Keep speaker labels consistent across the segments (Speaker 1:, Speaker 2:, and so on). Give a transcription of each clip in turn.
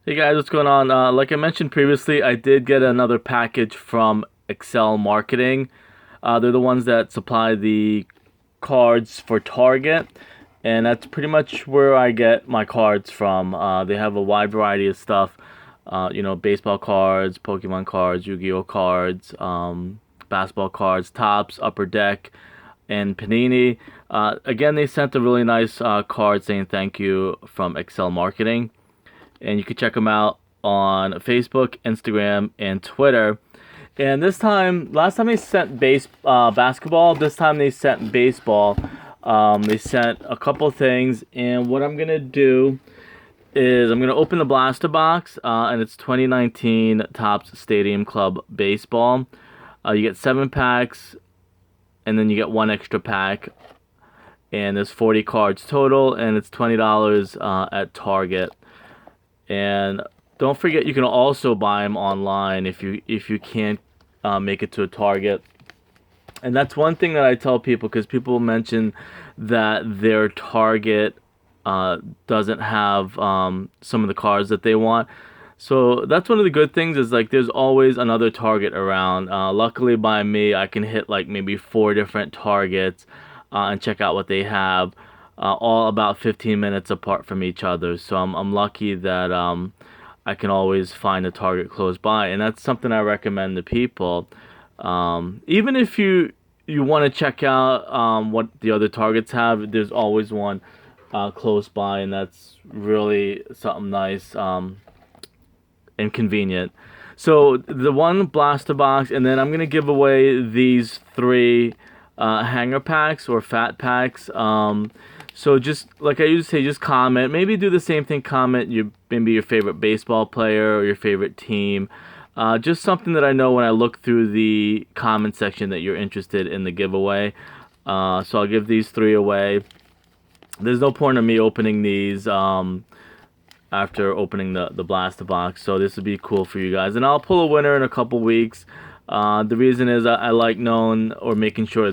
Speaker 1: Hey guys, what's going on? Like I mentioned previously, I did get another package from Excel Marketing. They're the ones that supply the cards for Target, and that's pretty much where I get my cards from. They have a wide variety of stuff, baseball cards, Pokemon cards, Yu-Gi-Oh cards, basketball cards, Tops, Upper Deck, and Panini. Again, they sent a really nice card saying thank you from Excel Marketing, and you can check them out on Facebook, Instagram, and Twitter. And this time, last time they sent basketball. This time they sent baseball. They sent a couple things, and what I'm gonna do is I'm gonna open the blaster box, and it's 2019 Topps Stadium Club Baseball. You get 7 packs, and then you get one extra pack, and there's 40 cards total, and it's $20 at Target. And don't forget, you can also buy them online if you can't make it to a Target. And that's one thing that I tell people, because people mention that their Target doesn't have some of the cards that they want. So that's one of the good things, is like there's always another Target around. Luckily by me, I can hit like maybe 4 different Targets and check out what they have, all about 15 minutes apart from each other. So I'm lucky that I can always find a Target close by, and that's something I recommend to people. Even if you want to check out what the other Targets have, there's always one close by, and that's really something nice and convenient. So the one blaster box, and then I'm gonna give away these 3 hanger packs or fat packs. So just like I used to say, just comment. Maybe do the same thing. Comment maybe your favorite baseball player or your favorite team. Just something that I know when I look through the comment section that you're interested in the giveaway. So I'll give these 3 away. There's no point in me opening these after opening the blaster box. So this would be cool for you guys. And I'll pull a winner in a couple weeks. The reason is I like knowing or making sure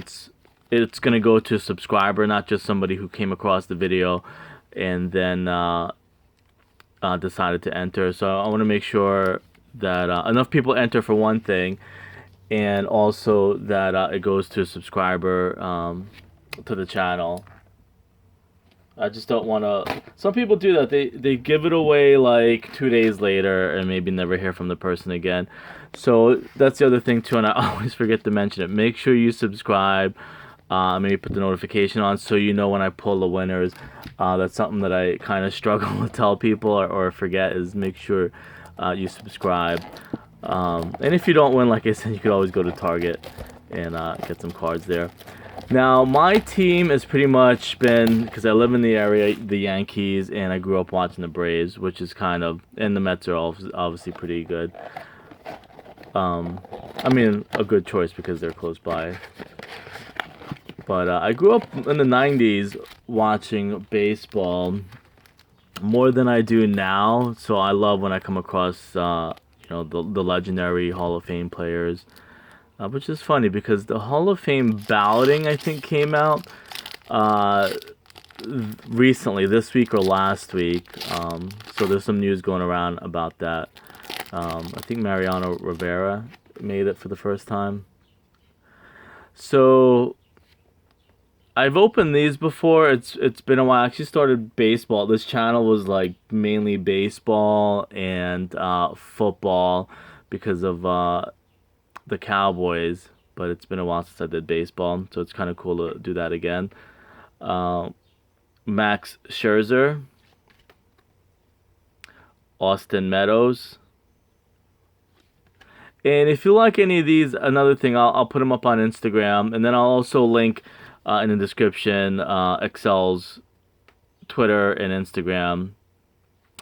Speaker 1: it's gonna go to a subscriber, not just somebody who came across the video and then decided to enter. So I want to make sure that enough people enter, for one thing, and also that it goes to a subscriber to the channel. I just don't want to. Some people do that. They give it away like 2 days later and maybe never hear from the person again. So that's the other thing too, and I always forget to mention it. Make sure you subscribe. Maybe put the notification on so you know when I pull the winners. That's something that I kind of struggle to tell people or forget, is make sure you subscribe. And if you don't win, like I said, you could always go to Target and get some cards there. Now, my team has pretty much been, because I live in the area, the Yankees, and I grew up watching the Braves, which is kind of, and the Mets are obviously pretty good. I mean, a good choice because they're close by. But I grew up in the 90s watching baseball more than I do now, so I love when I come across, the legendary Hall of Fame players. Which is funny because the Hall of Fame balloting, I think, came out recently, this week or last week. So there's some news going around about that. I think Mariano Rivera made it for the first time. So I've opened these before. It's been a while. I actually started baseball. This channel was like mainly baseball and football because of the Cowboys, but it's been a while since I did baseball, so it's kind of cool to do that again. Max Scherzer, Austin Meadows, and if you like any of these, another thing, I'll put them up on Instagram, and then I'll also link in the description Excel's Twitter and Instagram.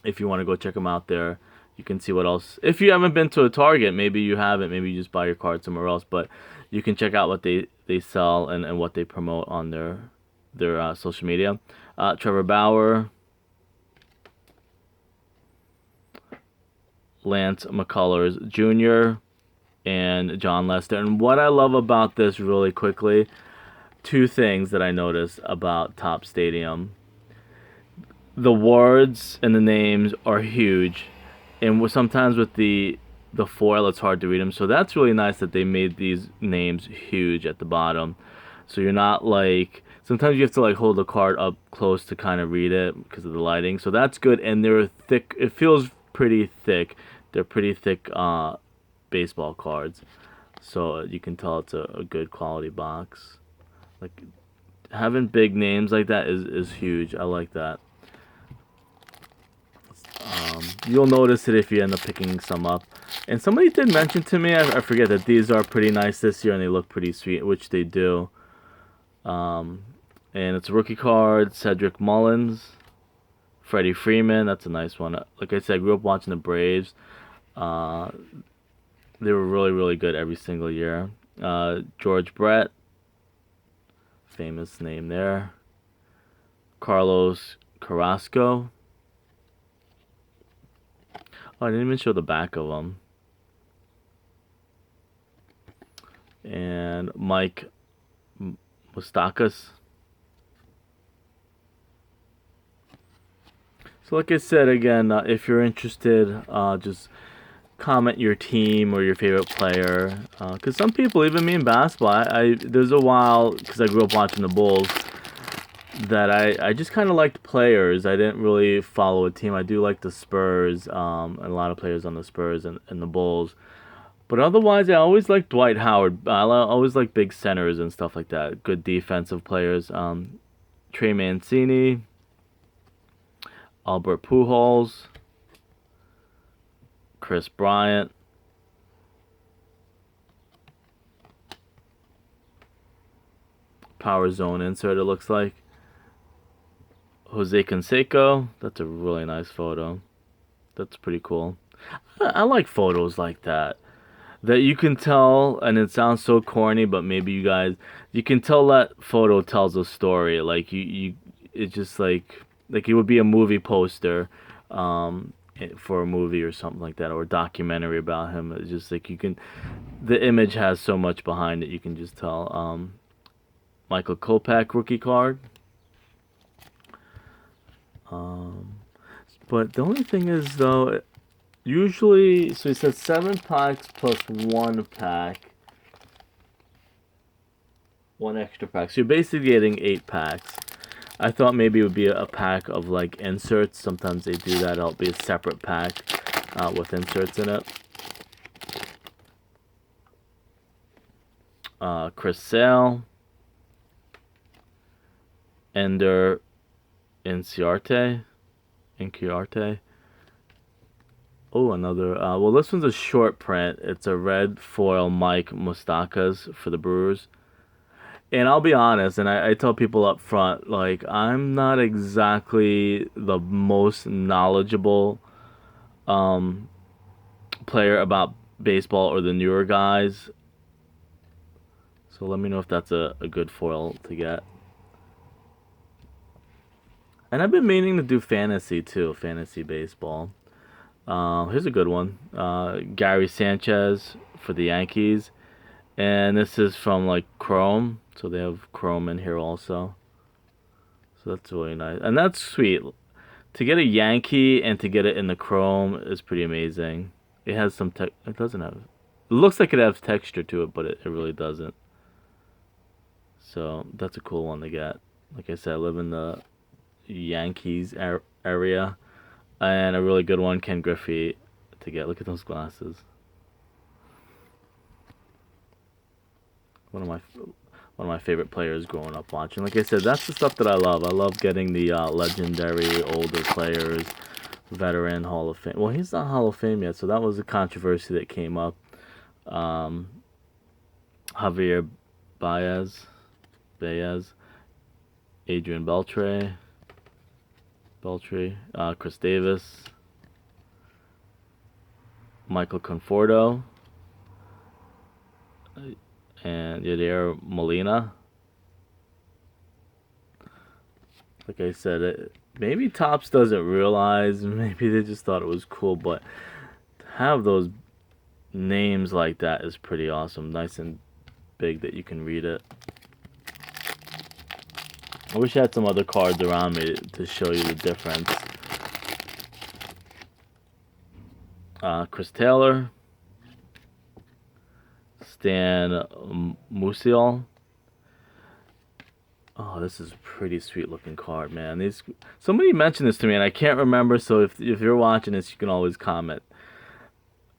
Speaker 1: If you want to go check them out there, you can see what else. If you haven't been to a Target, maybe you haven't, maybe you just buy your card somewhere else, but you can check out what they sell and what they promote on their social media. Trevor Bauer, Lance McCullers Jr., and John Lester. And what I love about this, really quickly, 2 things that I noticed about Topps Stadium. The words and the names are huge. and sometimes with the foil, it's hard to read them. So that's really nice that they made these names huge at the bottom. So you're not like sometimes you have to like hold the card up close to kind of read it because of the lighting. So that's good, and they're thick. It feels pretty thick. They're pretty thick baseball cards, so you can tell it's a good quality box. Like having big names like that is huge. I like that. You'll notice it if you end up picking some up. And somebody did mention to me, I forget, that these are pretty nice this year and they look pretty sweet, which they do. And it's a rookie card, Cedric Mullins, Freddie Freeman. That's a nice one. Like I said, I grew up watching the Braves. They were really, really good every single year. George Brett, famous name there. Carlos Carrasco. Oh, I didn't even show the back of them. And Mike Moustakas. So like I said, again, if you're interested, just comment your team or your favorite player. Because some people, even me in basketball, there's a while, because I grew up watching the Bulls, that I just kind of liked players. I didn't really follow a team. I do like the Spurs, and a lot of players on the Spurs and the Bulls. But otherwise, I always liked Dwight Howard. I always liked big centers and stuff like that. Good defensive players. Trey Mancini, Albert Pujols, Chris Bryant, Power Zone insert, it looks like. Jose Canseco. That's a really nice photo. That's pretty cool. I like photos like that. That you can tell, and it sounds so corny, but maybe you can tell that photo tells a story. Like it's just like it would be a movie poster, for a movie or something like that, or a documentary about him. It's just like the image has so much behind it. You can just tell. Michael Kopech rookie card. But the only thing is though. Usually, so he said 7 packs plus 1 pack. 1 extra pack. So you're basically getting 8 packs. I thought maybe it would be a pack of like inserts. Sometimes they do that. It'll be a separate pack with inserts in it. Chris Sale. Ender Inciarte. Oh, another. Well, this one's a short print. It's a red foil Mike Moustakas for the Brewers. And I'll be honest, and I tell people up front, like, I'm not exactly the most knowledgeable player about baseball or the newer guys. So let me know if that's a good foil to get. And I've been meaning to do fantasy too, fantasy baseball. Here's a good one. Gary Sanchez for the Yankees. And this is from like Chrome. So they have Chrome in here also. So that's really nice. And that's sweet. To get a Yankee and to get it in the Chrome is pretty amazing. It has some it doesn't have. It looks like it has texture to it, but it really doesn't. So that's a cool one to get. Like I said, I live in the Yankees area. And a really good one, Ken Griffey, to get. Look at those glasses. One of my favorite players growing up watching. Like I said, that's the stuff that I love. I love getting the legendary older players, veteran Hall of Fame. Well, he's not Hall of Fame yet, so that was a controversy that came up. Javier Baez, Adrian Beltre, Chris Davis, Michael Conforto, and Yadier Molina. Like I said, maybe Topps doesn't realize, maybe they just thought it was cool, but to have those names like that is pretty awesome. Nice and big that you can read it. I wish I had some other cards around me to show you the difference. Chris Taylor, Stan Musial. Oh, this is a pretty sweet looking card, man. Somebody mentioned this to me and I can't remember, so if you're watching this, you can always comment.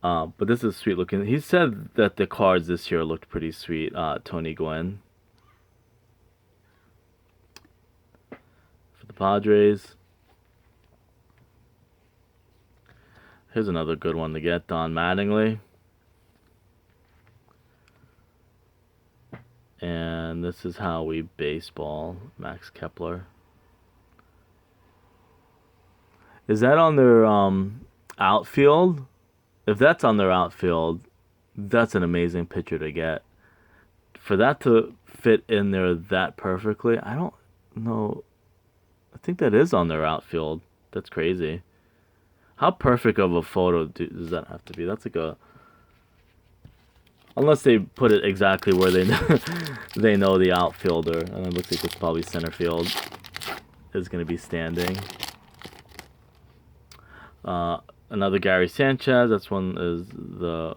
Speaker 1: But this is sweet looking. He said that the cards this year looked pretty sweet. Tony Gwynn for the Padres. Here's another good one to get, Don Mattingly. And this is How We Baseball, Max Kepler. Is that on their outfield? If that's on their outfield, that's an amazing pitcher to get. For that to fit in there that perfectly, I don't know. I think that is on their outfield. That's crazy. How perfect of a photo does that have to be? That's like a... Unless they put it exactly where they know, they know the outfielder. And it looks like it's probably center field is going to be standing. Another Gary Sanchez. That's one is the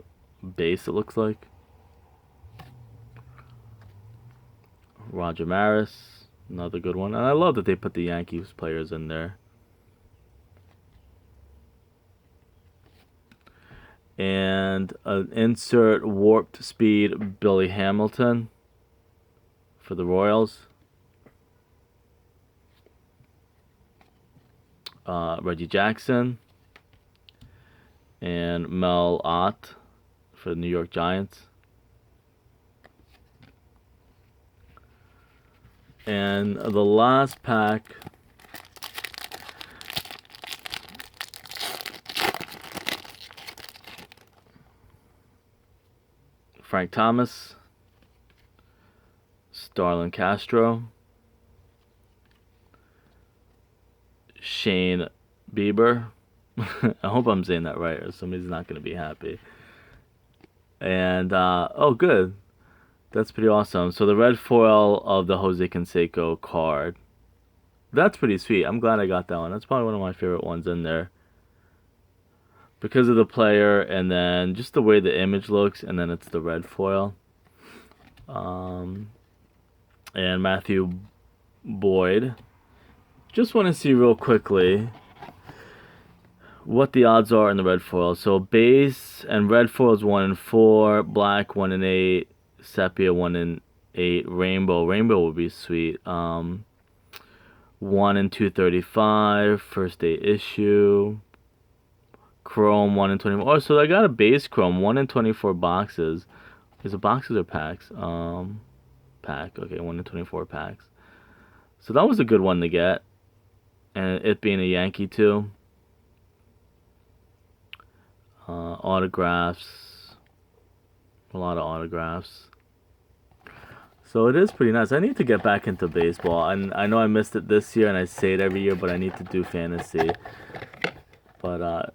Speaker 1: base, it looks like. Roger Maris. Another good one. And I love that they put the Yankees players in there. And an insert warped speed Billy Hamilton for the Royals. Reggie Jackson and Mel Ott for the New York Giants. And the last pack, Frank Thomas, Starlin Castro, Shane Bieber. I hope I'm saying that right, or somebody's not going to be happy. And, oh, good. That's pretty awesome. So the red foil of the Jose Canseco card. That's pretty sweet. I'm glad I got that one. That's probably one of my favorite ones in there. Because of the player, and then just the way the image looks, and then it's the red foil. And Matthew Boyd. Just want to see real quickly what the odds are in the red foil. So base and red foil is 1 in 4, black 1 in 8, sepia 1 in 8, rainbow would be sweet. 1 in 235, first day issue. Chrome 1 in 24. Oh, so I got a base chrome 1 in 24 boxes. Is it boxes or packs? Pack. Okay, 1 in 24 packs. So that was a good one to get, and it being a Yankee too. Autographs, a lot of autographs. So it is pretty nice. I need to get back into baseball, and I know I missed it this year, and I say it every year, but I need to do fantasy. But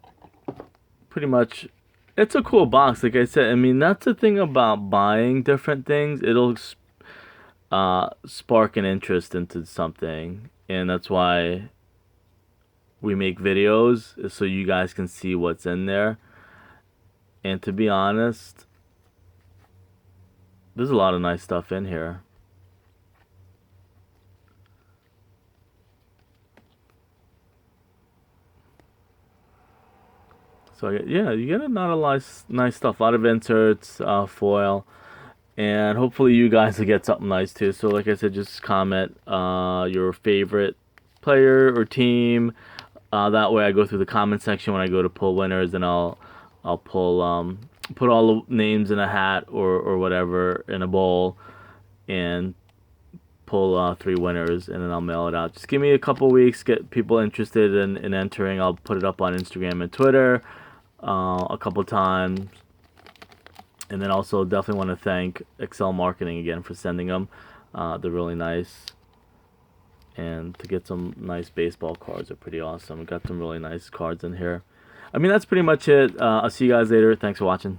Speaker 1: pretty much, it's a cool box. Like I said, I mean, that's the thing about buying different things. It'll spark an interest into something, and that's why we make videos, so you guys can see what's in there. And to be honest, there's a lot of nice stuff in here. So yeah, you get a lot of nice stuff, a lot of inserts, foil, and hopefully you guys will get something nice too. So like I said, just comment your favorite player or team. That way I go through the comment section when I go to pull winners, and I'll pull put all the names in a hat or whatever in a bowl, and pull 3 winners, and then I'll mail it out. Just give me a couple weeks, get people interested in entering. I'll put it up on Instagram and Twitter a couple times. And then also definitely want to thank Excel Marketing again for sending them. They're really nice. And to get some nice baseball cards are pretty awesome. We got some really nice cards in here. I mean, that's pretty much it. I'll see you guys later. Thanks for watching.